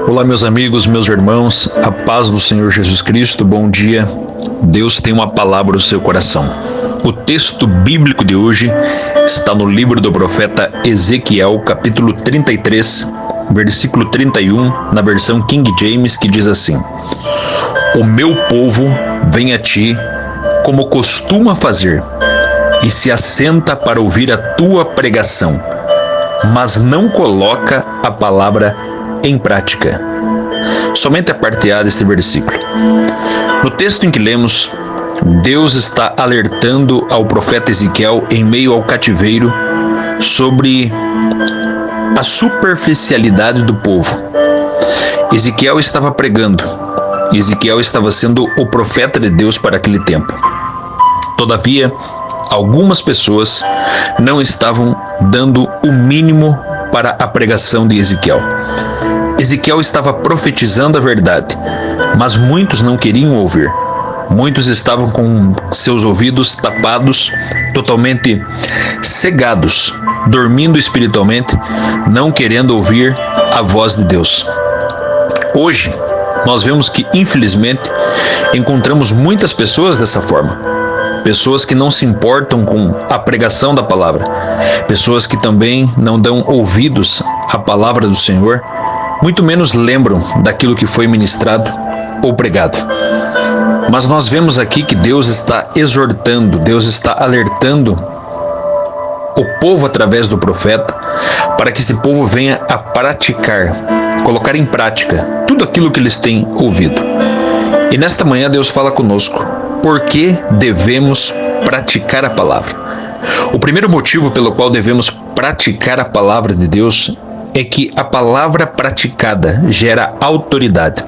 Olá, meus amigos, meus irmãos, a paz do Senhor Jesus Cristo, bom dia. Deus tem uma palavra no seu coração. O texto bíblico de hoje está no livro do profeta Ezequiel, capítulo 33, versículo 31, na versão King James, que diz assim: O meu povo vem a ti como costuma fazer, e se assenta para ouvir a tua pregação, mas não coloca a palavra em prática. Somente a parte A deste versículo. No texto em que lemos, Deus está alertando ao profeta Ezequiel em meio ao cativeiro sobre a superficialidade do povo. Ezequiel estava pregando. Ezequiel estava sendo o profeta de Deus para aquele tempo. Todavia, algumas pessoas não estavam dando o mínimo para a pregação de Ezequiel. Ezequiel estava profetizando a verdade, mas muitos não queriam ouvir. Muitos estavam com seus ouvidos tapados, totalmente cegados, dormindo espiritualmente, não querendo ouvir a voz de Deus. Hoje, nós vemos que, infelizmente, encontramos muitas pessoas dessa forma. Pessoas que não se importam com a pregação da palavra. Pessoas que também não dão ouvidos à palavra do Senhor, muito menos lembram daquilo que foi ministrado ou pregado. Mas nós vemos aqui que Deus está exortando, Deus está alertando o povo através do profeta, para que esse povo venha a praticar, colocar em prática tudo aquilo que eles têm ouvido. E nesta manhã Deus fala conosco, por que devemos praticar a palavra? O primeiro motivo pelo qual devemos praticar a palavra de Deus é que a palavra praticada gera autoridade.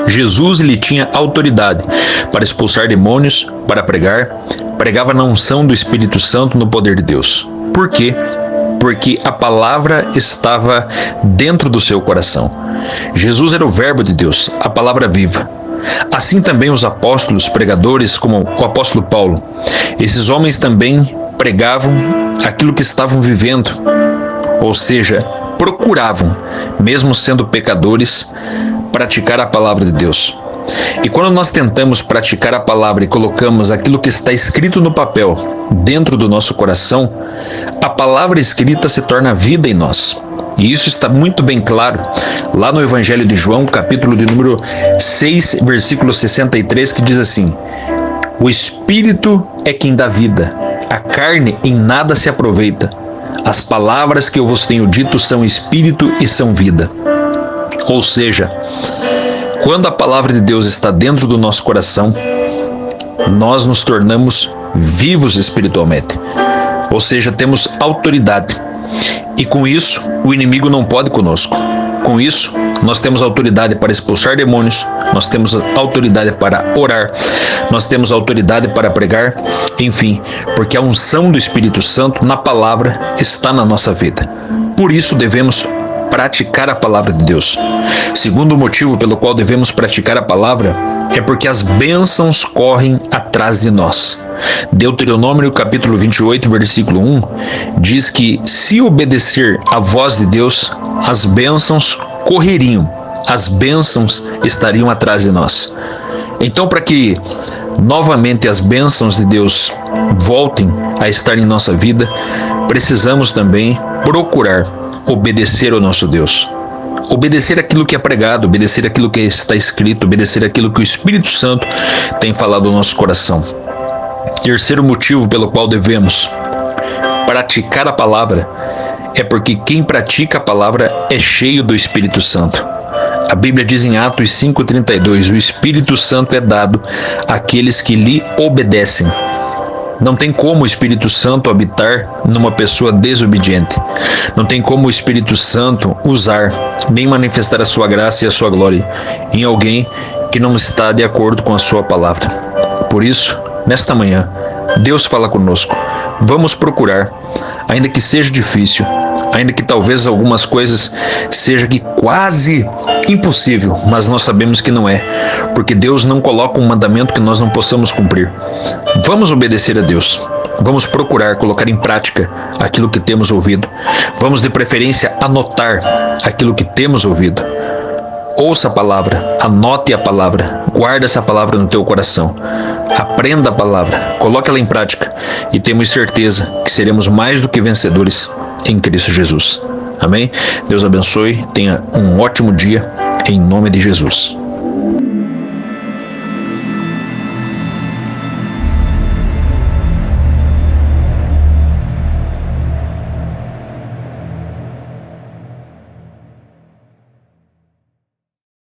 Jesus, ele tinha autoridade para expulsar demônios, para pregar, pregava na unção do Espírito Santo, no poder de Deus. Por quê? Porque a palavra estava dentro do seu coração. Jesus era o verbo de Deus, a palavra viva. Assim também os apóstolos, pregadores, como o apóstolo Paulo. Esses homens também pregavam aquilo que estavam vivendo, ou seja, procuravam, mesmo sendo pecadores, praticar a palavra de Deus. E quando nós tentamos praticar a palavra e colocamos aquilo que está escrito no papel dentro do nosso coração, a palavra escrita se torna vida em nós. E isso está muito bem claro lá no Evangelho de João, capítulo de número 6, versículo 63, que diz assim: O Espírito é quem dá vida, a carne em nada se aproveita. As palavras que eu vos tenho dito são espírito e são vida. Ou seja, quando a palavra de Deus está dentro do nosso coração, nós nos tornamos vivos espiritualmente. Ou seja, temos autoridade. E com isso, o inimigo não pode conosco. Com isso, nós temos autoridade para expulsar demônios, nós temos autoridade para orar, nós temos autoridade para pregar, enfim, porque a unção do Espírito Santo na palavra está na nossa vida. Por isso devemos praticar a palavra de Deus. Segundo motivo pelo qual devemos praticar a palavra é porque as bênçãos correm atrás de nós. Deuteronômio capítulo 28, versículo 1, diz que se obedecer à voz de Deus, as bênçãos correriam, as bênçãos estariam atrás de nós. Então, para que novamente as bênçãos de Deus voltem a estar em nossa vida, precisamos também procurar obedecer ao nosso Deus. Obedecer aquilo que é pregado, obedecer aquilo que está escrito, obedecer aquilo que o Espírito Santo tem falado no nosso coração. Terceiro motivo pelo qual devemos praticar a palavra é porque quem pratica a palavra é cheio do Espírito Santo. A Bíblia diz em Atos 5,32, o Espírito Santo é dado àqueles que lhe obedecem. Não tem como o Espírito Santo habitar numa pessoa desobediente. Não tem como o Espírito Santo usar, nem manifestar a sua graça e a sua glória em alguém que não está de acordo com a sua palavra. Por isso, nesta manhã, Deus fala conosco. Vamos procurar, ainda que seja difícil, ainda que talvez algumas coisas seja que quase impossível, mas nós sabemos que não é, porque Deus não coloca um mandamento que nós não possamos cumprir. Vamos obedecer a Deus. Vamos procurar colocar em prática aquilo que temos ouvido. Vamos, de preferência, anotar aquilo que temos ouvido. Ouça a palavra, anote a palavra, guarde essa palavra no teu coração. Aprenda a palavra, coloque ela em prática e temos certeza que seremos mais do que vencedores em Cristo Jesus. Amém? Deus abençoe, tenha um ótimo dia, em nome de Jesus.